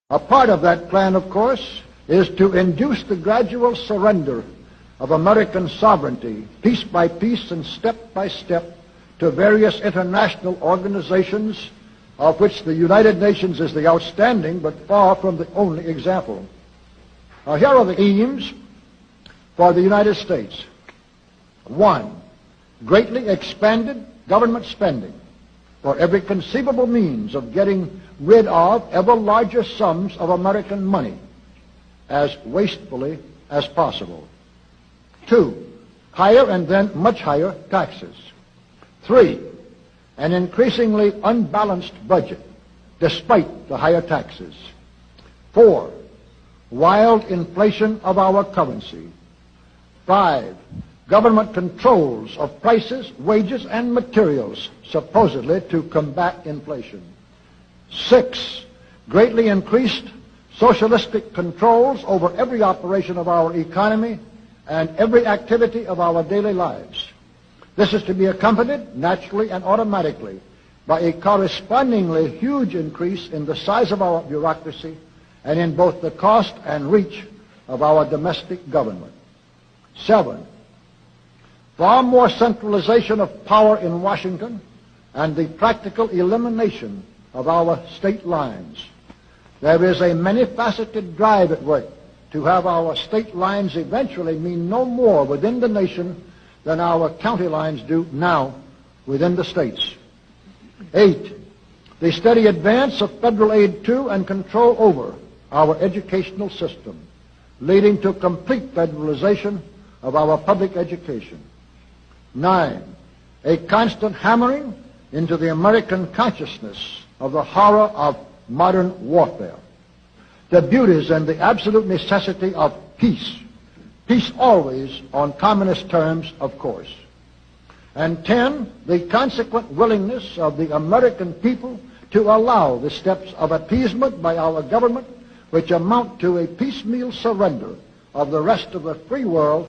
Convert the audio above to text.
A part of that plan, of course, is to induce the gradual surrender of American sovereignty, piece by piece and step by step, to various international organizations, of which the United Nations is the outstanding but far from the only example. Now, here are the aims for the United States. 1. Greatly expanded government spending for every conceivable means of getting rid of ever larger sums of American money as wastefully as possible. 2. Higher and then much higher taxes. 3. An increasingly unbalanced budget despite the higher taxes. 4. Wild inflation of our currency. 5. Government controls of prices, wages, and materials, supposedly to combat inflation. 6. Greatly increased socialistic controls over every operation of our economy and every activity of our daily lives. This is to be accompanied, naturally and automatically, by a correspondingly huge increase in the size of our bureaucracy and in both the cost and reach of our domestic government. 7. Far more centralization of power in Washington and the practical elimination of our state lines. There is a many-faceted drive at work to have our state lines eventually mean no more within the nation than our county lines do now within the states. 8. The steady advance of federal aid to and control over our educational system, leading to complete federalization of our public education. 9. A constant hammering into the American consciousness of the horror of modern warfare, the beauties and the absolute necessity of peace. Peace always on communist terms, of course. And 10, the consequent willingness of the American people to allow the steps of appeasement by our government which amount to a piecemeal surrender of the rest of the free world